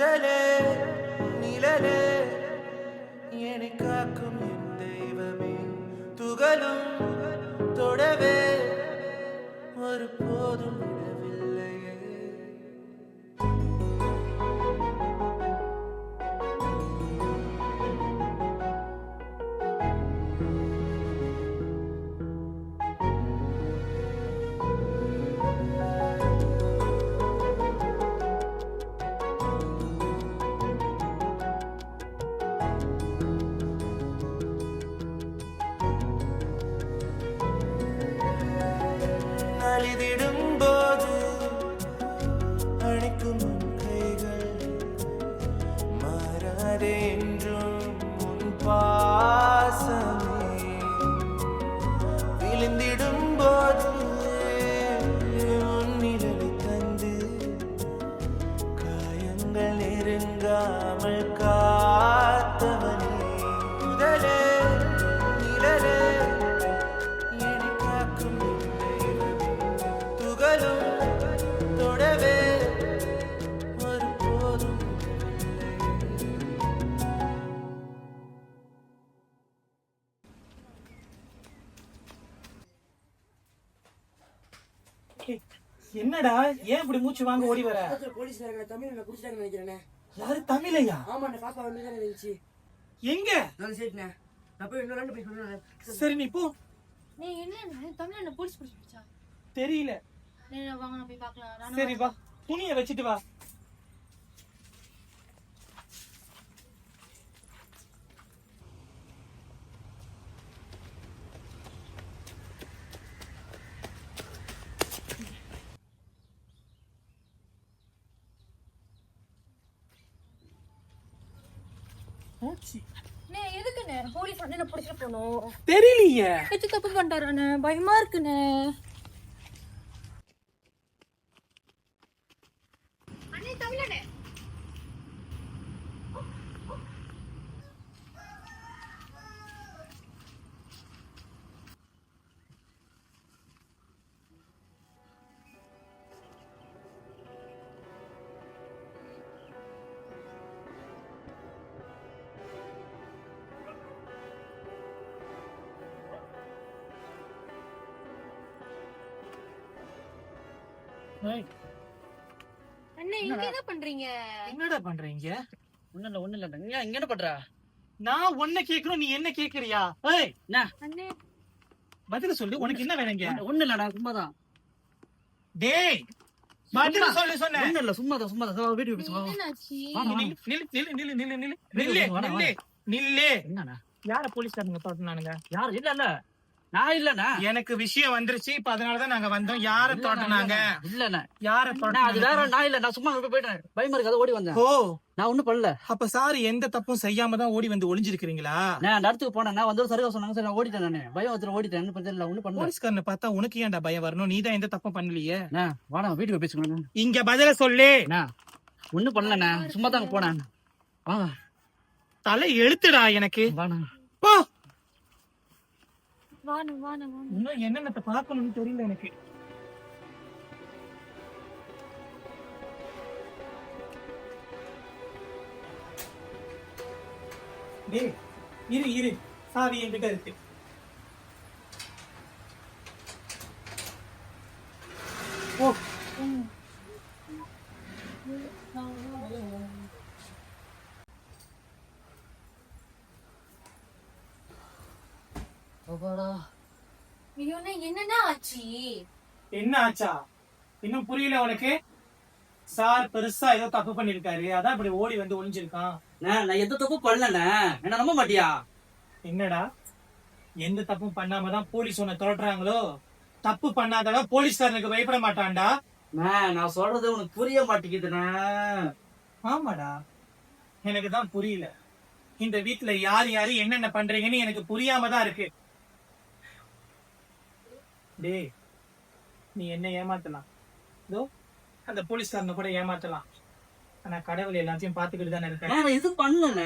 முதலே நிழலே என்னை காக்கும் என் தெய்வமே துகளும் தொடவே ஒரு போதும் விடவில்லையே. அழிதிடும் போது அணைக்கும் உன் கைகள் மாறாதே என்றும் உன் பாசமே. விழுந்திடும் போது உன் நிழலை தந்து காயங்கள் நெருங்காமல் காத்தவனே முதலே நிழலே என்னை காக்கும் என் தெய்வமே துகளும் தொடவே ஒரு போதும் என்னடா ஏன் இப்படி மூச்சு வாங்க ஓடி வர? போலீஸ்ல இருக்கிற தமிழ் நான் குடிச்சிட்டாங்கன்னு நினைக்கிறேனே. யாரு தமிழையா? ஆமாண்ணே, பாப்பா வந்து தானே இருந்துச்சு. எங்க? நான் சரிண்ணே, நான் போய் இன்னும் 2 பேர் சொல்றேன். சரி நீ போ. நீ என்ன தமிழ்ல என்ன போலீஸ் பிடிச்சா? தெரியல. நீ வாங்க நான் போய் பார்க்கலாம். சரி வா, துணியை வச்சுட்டு வா. நீ எதுக்குண்ணே போலீஸ் வந்து என்ன பிடிச்சிட்டு போகணும்? தெரியலையே. எச்சு தப்பு பண்ணிட்டாரானே, பயமா இருக்குண்ணே. அண்ணே தமிழனே அண்ணே இங்க என்ன பண்றீங்க? என்னடா பண்றீங்க? ஒண்ணு இல்ல நீ இங்க என்ன பண்ற? நான் உன்னை கேக்குறோம், நீ என்ன கேக்குறியா? ஏய், அண்ணே பதில சொல்லு. உனக்கு என்ன வேணுங்க? ஒண்ணு இல்லடா, சும்மாதான். டேய், பதில சொல்லு. சொன்ன ஒண்ணு இல்ல, சும்மாதான் வீடியோ பேசுவா. என்னாச்சு? நில்லு. என்னண்ணா யார போலீஸ்காரங்க தோட்டினானுங்க? யாரு? இல்ல நான் இல்லண்ணா. எனக்கு விஷயம் வந்துருச்சு, இப்ப அதனாலதான் நாங்க வந்தோம். யார தோட்டினாங்க? இல்லண்ணா யார அது தோட்டினாங்க? வேற. நான் இல்ல, நான் சும்மா போயிட்டேன். பயமா இருக்கு, அதை ஓடி வந்தேன். ஓ, நான் ஒண்ணும் பண்ணல. அப்ப சார் எந்த தப்பும் செய்யாம தான் ஓடி வந்து ஒளிஞ்சிருக்கீங்களா? நான் அந்த இடத்துக்கு போனேன், நான் வந்து சரியா சொன்னாங்க. சரி நான் ஓடிட்டேன். நானு பயம் வந்து ஓடிட்டேன். என்ன பண்ணல, ஒண்ணும் பண்ணல. போலீஸ்காரனை பார்த்தா உனக்கு ஏன்டா பயம் வரணும்? நீதான் எந்த தப்பும் பண்ணலையே. வாடா வீடியோ பேசுக்கணும். இங்க பதில சொல்லு. ஒண்ணும் பண்ணலண்ணா, சும்மா தாங்க போனேன். வாங்க. தலை எழுத்துடா எனக்கு. வாண்ணா. போ. வாணு இன்னும் என்னென்னத்தை பார்க்கணும்னு தெரியல எனக்கு. டேய், இரு சாவி என்கிட்ட இருக்கு. ஓ, என்னன்னா ஆச்சு? என்ன ஆச்சா? இன்னும் புரியல உனக்கு? சார் பெருசா ஏதோ தப்பு பண்ணிருக்காரு, அதான் இப்படி ஓடி வந்து ஒளிஞ்சிருக்கான். நான் எந்த தப்பு பண்ணலண்ணே, என்ன நம்ப மாட்டியா? என்னடா, எந்த தப்பும் பண்ணாமதான் போலீஸ் உன்னை தொடர்றாங்களோ? தப்பு பண்ணாதவன் போலீஸ்காரனுக்கு பயப்பட மாட்டான்டா. நான் சொல்றது உனக்கு புரிய மாட்டேங்குதுண்ணே. ஆமாடா, எனக்கு தான் புரியல. இந்த வீட்டுல யார் யாரு என்னென்ன பண்றீங்கன்னு எனக்கு புரியாம தான் இருக்கு. டேய், நீ என்ன ஏமாத்தலாம், இதோ அந்த போலீஸ்காரனை கூட ஏமாத்தலாம். ஆனா கடவுள் எல்லாத்தையும் பாத்துக்கிட்டு தானே இருக்கேன். நான் எதுவும் பண்ணல.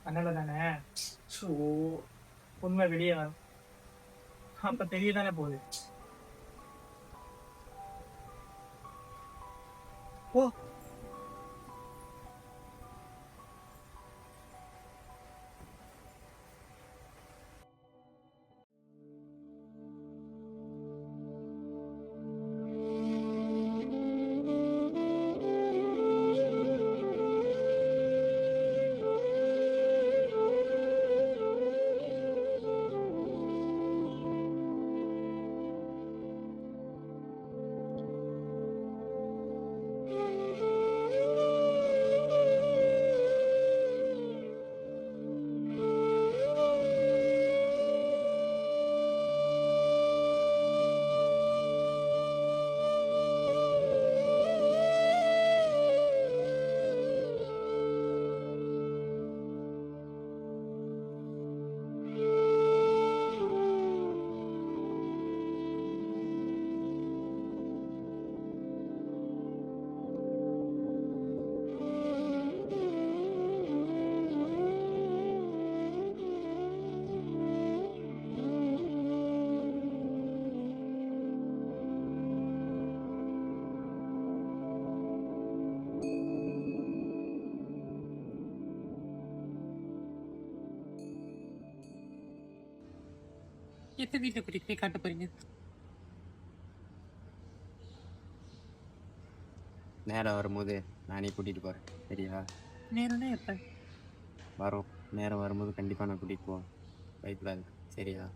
பண்ணல தானே? உண்மை வெளியே வரும், அப்ப தெரியதானே போகுது. ஓ, எத்தனை வீட்டை கூட்டிட்டு போய் காட்ட போறீங்க? நேரம் வரும்போது நானே கூட்டிகிட்டு போகிறேன், சரியா? நேரம்னா எப்ப? வரோம், நேரம் வரும்போது கண்டிப்பாக நான் கூட்டிகிட்டு போவேன், பயப்படாது, சரியா?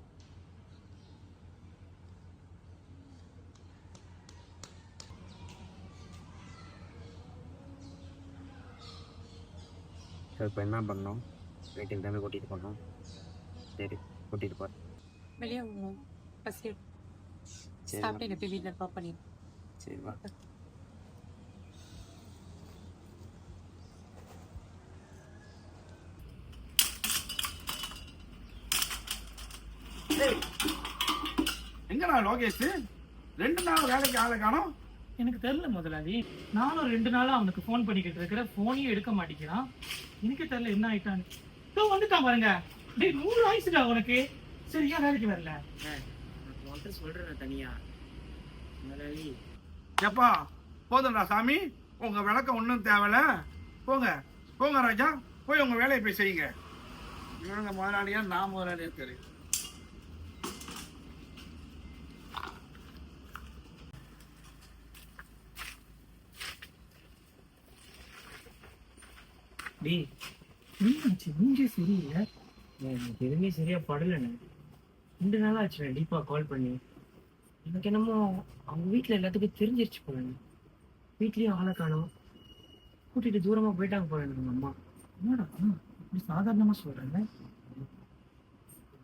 இப்போ என்ன பண்ணோம்? வீட்டுக்கு தான் கூட்டிகிட்டு போனோம். சரி, கூட்டிகிட்டு போகிறேன். வெளியே பசி சரி சாப்பிட்டு போய் வீட்டில் ட்ராப் பண்ணிடு. சரி வா. எங்கடா லோகேஷ்? 2 நாள் வேலைக்கு ஆளை காணோம். எனக்கு தெரியல முதலாளி. நானும் 2 நாளா அவனுக்கு ஃபோன் பண்ணிக்கிட்டு இருக்கிற, ஃபோனையும் எடுக்க மாட்டேங்கிறான். எனக்கு தெரியல என்ன ஆயிட்டான்னு. இதோ வந்துட்டான் பாருங்க. டேய் 100 வயசுடா உனக்கு. சரியா வேலைக்கு வரல. சொல்றேன் தனியா முதலாளி. எப்பா போதும்டா சாமி, உங்க விளக்கம் ஒன்றும் தேவையில்ல. போங்க போங்க ராஜா, போய் உங்க வேலையை போய் செய்யுங்க. இவங்க முதலாளியா நான் முதலாளியா தெரியும். டேய் என்னாச்சு? மூஞ்சே சரியில்லை. எனக்கு எதுவுமே சரியா படலண்ணே. 2 நாள் ஆச்சு டீப்பா கால் பண்ணி. எனக்கு என்னமோ அவங்க வீட்டுல எல்லாத்துக்கும் தெரிஞ்சிருச்சு போலண்ணே. வீட்லயும் ஆளை காணோம், கூட்டிட்டு தூரமா போயிட்டாங்க போல எங்க அம்மா. என்னடா இப்படி சாதாரணமா சொல்றேன்?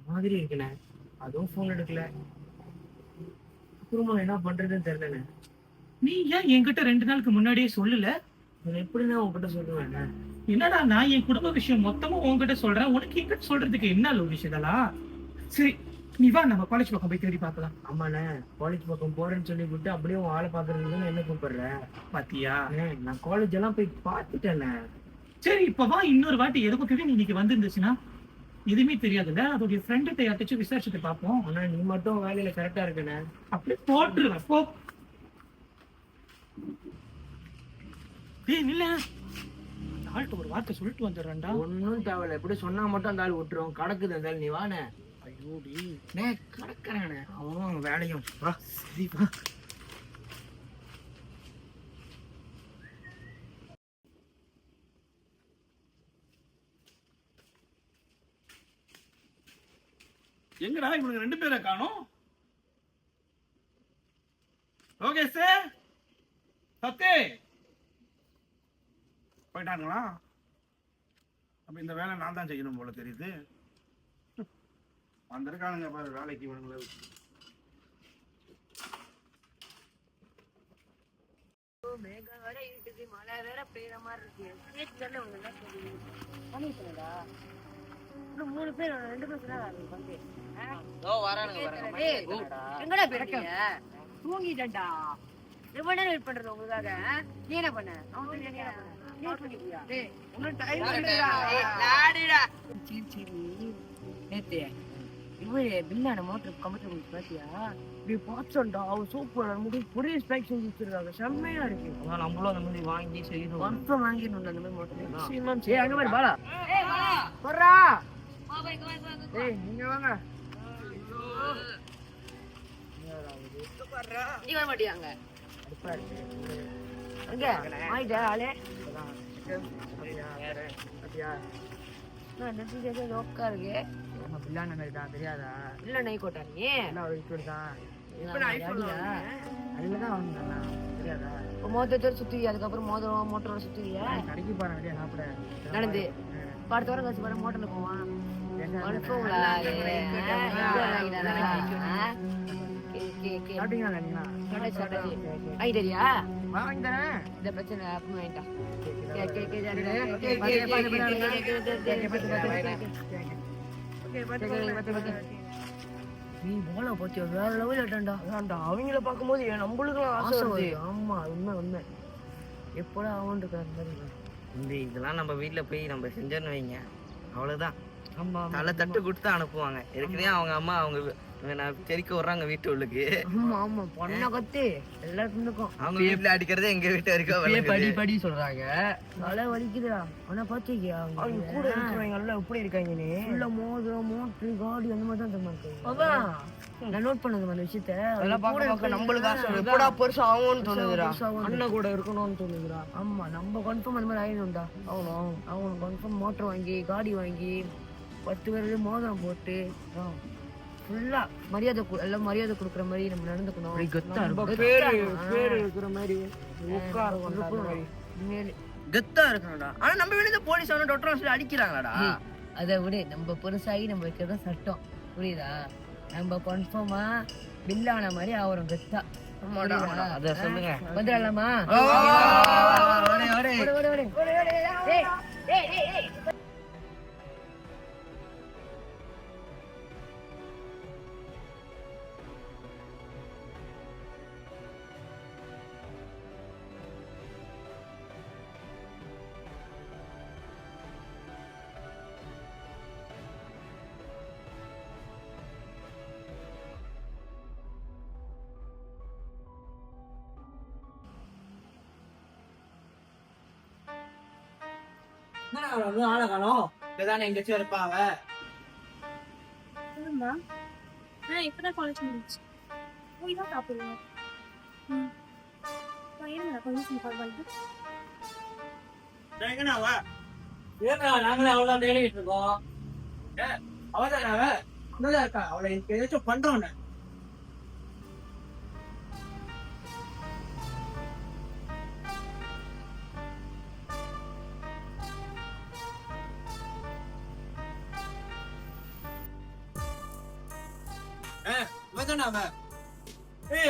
மாதிரி இருக்குண்ணே. அதுவும் ஃபோன் எடுக்கல. குடும்பம் என்ன பண்றதுன்னு தெரியலண்ணே. நீ ஏன் என்கிட்ட 2 நாளுக்கு முன்னாடியே சொல்லல? நான் எப்படிண்ணே உங்ககிட்ட சொல்லுவேண்ணே? என்னடா நான் என் குடும்ப விஷயம் மொத்தமும் உன்கிட்ட சொல்றேன், உனக்கு என்கிட்ட சொல்றதுக்கு என்ன லோகேஷ் இதெல்லாம்? சரி நீ வா, நம்ம காலேஜ் பக்கம் போய் தேடி பார்க்கலாம். ஆமாண்ணே, காலேஜ் பக்கம் போறேன்னு சொல்லி விட்டு அப்படியே உன் ஆளை பாக்குறதுன்னு என்ன கூப்பிடுறேன் பாத்தியா? நான் காலேஜ் எல்லாம் போய் பார்த்துட்டேண்ணே. சரி இப்ப வா, இன்னொரு வாட்டி எது பக்கம் நீ இன்னைக்கு வந்துருந்துச்சுன்னா எதுவுமே தெரியாதுல்ல, அதோடைய ஃப்ரெண்ட யார்ட்டாச்சும் விசாரிச்சுட்டு பார்ப்போம். ஆனா நீ மட்டும் வேலையில கரெக்டா இருக்கண்ணே. அப்படியே போட்டுருவேன் போ. டேய் நில்ல, அந்த ஆள்கிட்ட ஒரு வார்த்தை சொல்லிட்டு வந்துடுறேன்டா. ஒன்னும் தேவையில்ல, எப்படி சொன்னா மட்டும் அந்த ஆள் விட்டுரும். கடக்குது அந்த ஆள், நீ வாண்ணே. ஐயோடி கடக்குறானே அவனும் வேலையும். வா. சரி வா. எங்கடா இவனுக்கு 2 பேரை காணோம்? லோகேஷ், சத்தே போயிட்டாங்களா? அப்ப இந்த வேலை நான் தான் செய்யணும் போல தெரியுது. வந்திருக்கானுங்க பாரு வேலைக்கு இவனுங்களை. மேகம் வேற இருக்கு, மழை வேற பெய்யற மாதிரி இருக்கு. நேற்று தானே உங்க எல்லாம் பண்ணிட்டா இன்னும் 3 பேர் 2 பேர் தான் வந்து எங்கடா போயிருக்கீங்க? தூங்கிட்டா எவ்வளவு நேரம் வெயிட் பண்றது உங்களுக்காக? நீ என்ன பண்ண? நேத்து இவரு பில்லான மோட்டர் கம்ப்யூட்டர் முடிச்சு பாத்தியா? இப்படி பார்த்தோம்டா, அவ சூப்பர் முடி புரிய ஸ்பெக் செஞ்சு வச்சிருக்காங்க, செம்மையா இருக்கு. நம்மளும் அந்த மாதிரி வாங்கி செய்யணும். கன்ஃபார்ம் வாங்கிடணும் அந்த மாதிரி மோட்டர். அங்க மாதிரி பாலா போடுறா. நீங்க வாங்க. நீ வர மாட்டியாங்க? எங்க ஆயிட்டா ஆளே? லோக்கா இருக்கு. தெரியாதா? இல்ல நெய் கோட்டா நீ மோதத்தோட சுத்தி, அதுக்கப்புறம் மோட்டரோட சுத்துவியா? கடைக்கு போறேன் சாப்பிட நடந்து அடுத்த வாரம் கழிச்சு போற மோட்டர்ல போவான். இந்த பிரச்சனை அப்படி வாங்கிட்டான். நீ போல பத்தியா வேற லெவல் ஆட்டான்டா. அவங்கள பாக்கும்போது நம்மளுக்கு ஆசை வருது. ஆமா உண்மை உண்மை. எப்படா ஆகும் மாதிரி இதெல்லாம் நம்ம வீட்டுல போய் நம்ம செஞ்சோன்னு வைங்க, அவ்வளவுதான். ஆமா தலை தட்டு கொடுத்து அனுப்புவாங்க. ஏற்கனவே அவங்க அம்மா அவங்க நான் தெறிக்க விடுறாங்க வீட்டு உள்ளுக்கு. ஆமா ஆமா பொண்ணை கத்து எல்லாத்துக்கும் அவங்க வீட்டுல அடிக்கிறதே எங்க வீட்டு வரைக்கும் படி படி சொல்றாங்க. தலை வலிக்குதுடா. ஆனா பாத்திருக்கியா அவங்க கூட இருக்கிறவங்க எல்லாம் எப்படி இருக்காங்க நீ? உள்ள மோதிரம் மோட்டர் காடி அந்த மாதிரி தான் தெரியுமா நான் நோட் பண்ணது அந்த விஷயத்த. அதெல்லாம் பார்க்க பார்க்க நம்மளுக்கு ஆசை வருது. எப்படா பெருசா ஆகும்னு தோணுதுடா. அண்ணன் கூட இருக்கணும்னு தோணுதுடா. ஆமா நம்ம கன்ஃபார்ம் அந்த மாதிரி ஆயிடும்டா. அவங்க கன்ஃபார்ம் மோட்டர் வாங்கி காடி வாங்கி 10 பேருக்கு மோதிரம் போட்டு ஃபுல்லா மரியாதை எல்லாம் மரியாதை கொடுக்குற மாதிரி நம்ம நடந்துக்கணும். நம்ம பேரு இருக்கிற மாதிரி கெத்தா இருக்கணும்டா. ஆனா நம்ம வெளியில போலீஸ் அவன டாக்டர் சொல்லி அடிக்கிறாங்கடா. அதை விட நம்ம பெருசாகி நம்ம வைக்கிறதா சட்டம். புரியுதா? நம்ம கன்ஃபார்மா பில்லான மாதிரி ஆவரும் கெத்தா. அத சொல்லுங்க. வந்துடலாமா? ஆளை காணோம். இதானே எங்கேயாச்சும் இருப்பாங்க. சொல்லுமா இப்பதான் காலேஜ் முடிச்சு போய் தான் சாப்பிடுவேன். நாங்களே அவ்வளவுதான் தேடிட்டு இருக்கோம். அவதான் இருக்கா அவளை ஏதாச்சும் பண்றோன்னு.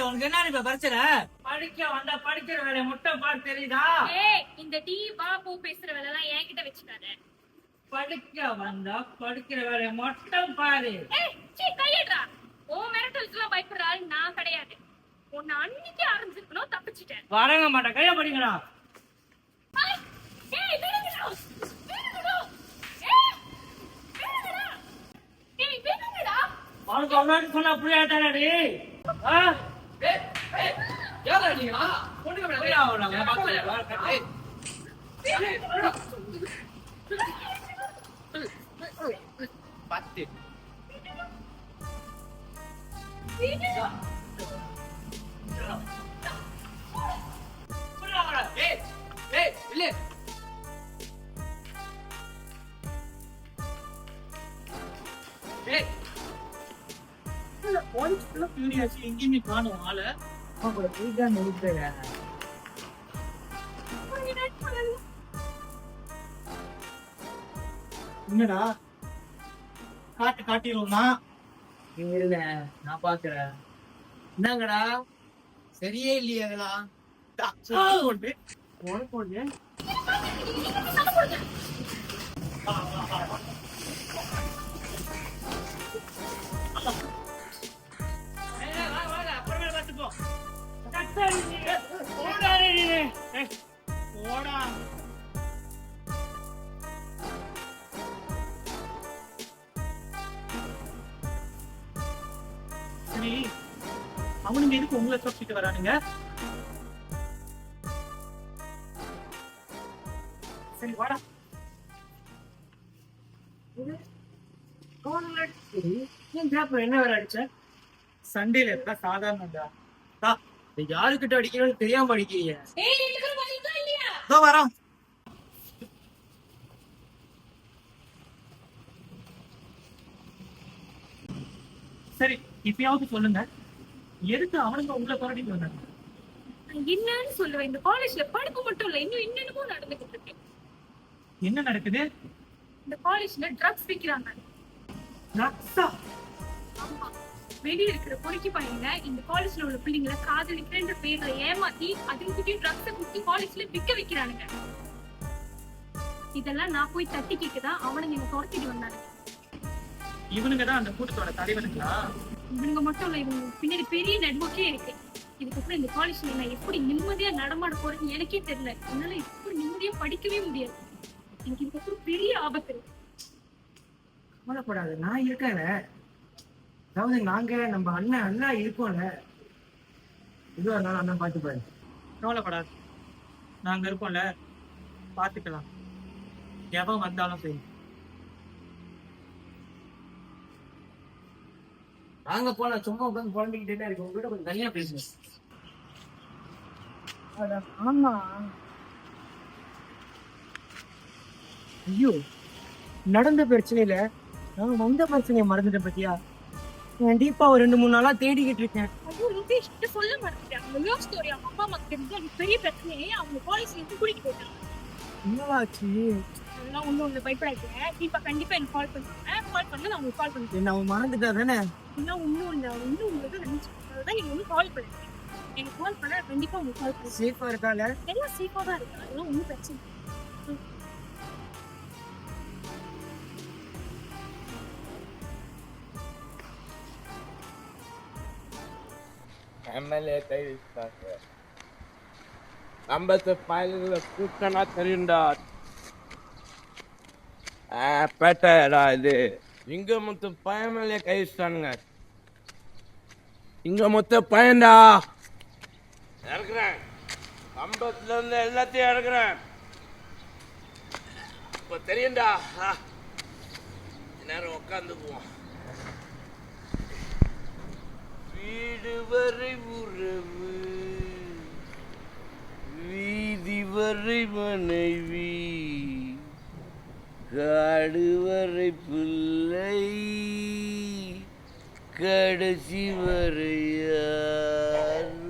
உனக்கு என்ன இப்ப பிரச்சனை? படிக்க வந்தா படிக்கிற வேலையை மட்டும் பார்த்து தெரியுதா? இந்த டீ பாபு பேசுற வேலை எல்லாம் என்கிட்ட வச்சுக்காத. படிக்க வந்தா படிக்கிற வேலையை மட்டும் பாரு. கையடுறா. உன் மிரட்டலுக்குலாம் பயப்படுற ஆள் நான் கிடையாது. உன்னை அன்னைக்கு ஆரம்பிச்சிருக்கணும், தப்பிச்சிட்டேன். வரங்க மாட்டேன். கைய படிக்கடா. அவனுக்கு அவ்வளோ சொன்னா புரியாதானடி? பத்து எங்கேயுமே காணும் ஆள. என்னடா காட்டிடுவோம்னா இல்ல நான் பாக்குறேன். என்னங்கடா சரியே இல்லையா அதெல்லாம்? உனக்கு ஒண்ணு சரி, அவனுங்க எதுக்கு உங்களை தப்பிட்டு வரானுங்க? சரி வாடா. என்ன வேலை அடிச்ச? சண்டேல இருக்க சாதாரண யாருக்கிட்ட அடிக்கணும்னு தெரியாம அடிக்கிறீங்க. வரோம். சரி, இப்பயாவது சொல்லுங்க, எதுக்கு அவனுங்க உங்களை புரட்டிட்டு வந்தாங்க? என்னன்னு சொல்லுவேன். இந்த காலேஜ்ல படிப்பு மட்டும் இல்ல, இன்னும் என்னென்னமோ நடந்துகிட்டு இருக்கு. என்ன நடக்குது? இந்த காலேஜ்ல ட்ரக்ஸ் விக்கிறாங்க. ட்ரக்ஸா? ஆமா, வெளியே இருக்கிற பொறுக்கி பையங்க இந்த காலேஜ்ல உள்ள பிள்ளைங்களை காதலிக்கிறேன்ற பேர்ல ஏமாத்தி அதுக்கிட்டயும் ட்ரக்ஸை குத்தி காலேஜ்ல விற்க வைக்கிறானுங்க. இதெல்லாம் நான் போய் தட்டி கேட்கதான் அவனுங்க என்ன துரத்திட்டு வந்தாங்க. இவனுங்க தான் அந்த கூட்டத்தோட தலைவனுங்களா? இவனுங்க மட்டும் இல்ல, இவங்க பின்னாடி பெரிய நெட்வொர்க்கே இருக்கு. இதுக்கப்புறம் இந்த காலேஜ்ல நான் எப்படி நிம்மதியா நடமாட போறேன்னு எனக்கே தெரியல. என்னால எப்படி நிம்மதியா படிக்கவே முடியாது. எனக்கு இதுக்கப்புறம் பெரிய ஆபத்து இருக்கு. கவலைப்படாது, நான் இருக்கேன். அதாவது நாங்க நம்ம அண்ணா இருக்கோம்ல, இதுவா இருந்தாலும் அண்ணன் பார்த்துப்பாரு. கவலைப்படாது, நாங்க இருக்கோம்ல, பார்த்துக்கலாம். எவன் வந்தாலும் சரி. நாங்க போலாம், சும்மா உட்காந்து குழம்பிக்கிட்டே இருக்கோம். உங்ககிட்ட கொஞ்சம் தனியா பேசுவோம். ஆமா, ஐயோ, நடந்த பிரச்சனையில நான் வந்த பிரச்சனையை மறந்துட்டேன் பத்தியா. நான் டீப்பா ஒரு 2-3 நாளா தேடிக்கிட்டு இருக்கேன். ஐயோ ருபேஷ் கிட்ட சொல்ல மாட்டேன். அவங்க லவ் ஸ்டோரி அவங்க அப்பா அம்மா தெரிஞ்சு அது பெரிய பிரச்சனையே. அவங்க போலீஸ்ல இருந்து கூட்டிட்டு போயிட்டாங்க. என்னவாச்சு? அதெல்லாம் ஒண்ணு பயப்படாதீங்க. தீபா கண்டிப்பா எனக்கு கால் பண்ணுவேன். கால் பண்ண நான் உங்களுக்கு கால் பண்ணுவேன். என்ன அவன் மறந்துட்டா தானே? இன்னும் ஒன்றும் இல்லை, இன்னும் உங்களுக்கு நினைச்சு தான் நீங்க ஒன்றும் கால் பண்ணுங்க. எனக்கு கால் பண்ண கண்டிப்பா உங்களுக்கு கால் பண்ணுவேன். சேஃபா இருக்கால? எல்லாம் சேஃபா தான் இருக்கு, அதெல்லாம் ஒன்றும் பிரச்சனை இல்லை. எம்எல்ஏ கை வச்சாங்க. ஐம்பத்து பயலுங்களை கூட்டனா தெரியுண்டா. பேட்டையடா இது. இங்க மொத்த பயமல்லே கை வச்சானுங்க. இங்க மொத்த பயன்டா. இறக்குறேன், 50ல இருந்து எல்லாத்தையும் இறக்குறேன். இப்ப தெரியுண்டா. நேரம் உட்காந்துக்குவோம். வீடு வரை உறவு, வீதி வரை மனைவி, காடு வரை பிள்ளை, கடைசி வரை யாரோ.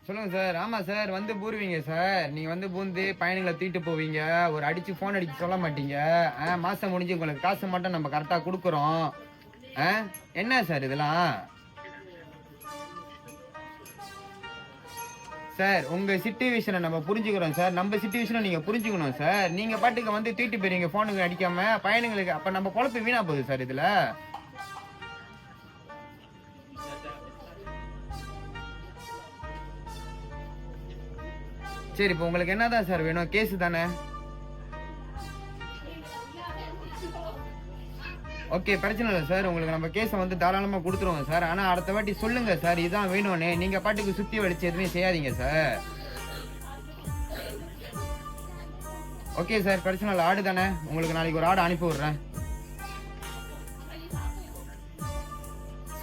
சொல்லுங்க சார். ஆமா சார், வந்து பூருவீங்க சார். நீங்க வந்து பூந்து பையனுங்களை தூக்கிட்டு போவீங்க. ஒரு அடிச்சு போன் அடிச்சு சொல்ல மாட்டீங்க. மாசம் முடிஞ்சு உங்களுக்கு காசு மட்டும் நம்ம கரெக்டா கொடுக்குறோம். என்ன சார் இதெல்லாம்? சார் உங்க சிச்சுவேஷனை நம்ம புரிஞ்சுக்கிறோம் சார். நம்ம சிச்சுவேஷனை நீங்க புரிஞ்சுக்கணும் சார். நீங்க பாட்டுக்கு வந்து தூக்கிட்டு போயிருங்க போனுக்கு அடிக்காம பையனுங்களுக்கு. அப்ப நம்ம பொழப்பு வீணா போகுது சார் இதுல. சரி, இப்போ உங்களுக்கு என்னதான் சார் வேணும்? கேஸ் தானே? ஓகே, பிரச்சனை இல்லை சார். உங்களுக்கு நம்ம கேஸை வந்து தாராளமாக கொடுத்துருவோங்க சார். ஆனால் அடுத்த வாட்டி சொல்லுங்க சார் இதுதான் வேணும்னு. நீங்கள் பாட்டுக்கு சுற்றி வலிச்சு எதுவுமே செய்யாதீங்க சார். ஓகே சார், பிரச்சனை இல்லை. ஆடு தானே, உங்களுக்கு நாளைக்கு ஒரு ஆடு அனுப்பி விட்றேன்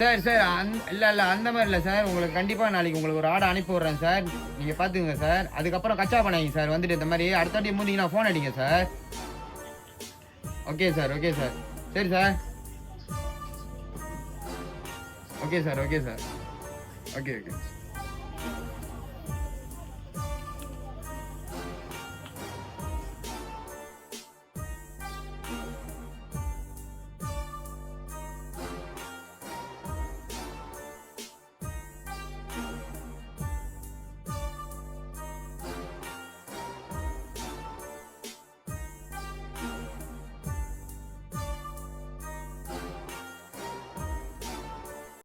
சார். சார் இல்லை அந்த மாதிரி இல்லை சார். உங்களுக்கு கண்டிப்பாக நாளைக்கு உங்களுக்கு ஒரு ஆடை அனுப்பி விட்றேன் சார். நீங்கள் பார்த்துக்குங்க சார். அதுக்கப்புறம் கச்சா பண்ணாங்க சார். வந்துட்டு இந்த மாதிரி அடுத்த வாட்டி மூந்திங்கன்னா ஃபோன் அடிங்க sir. Okay sir, okay sir. சரி sir. Okay sir, okay sir. Okay okay.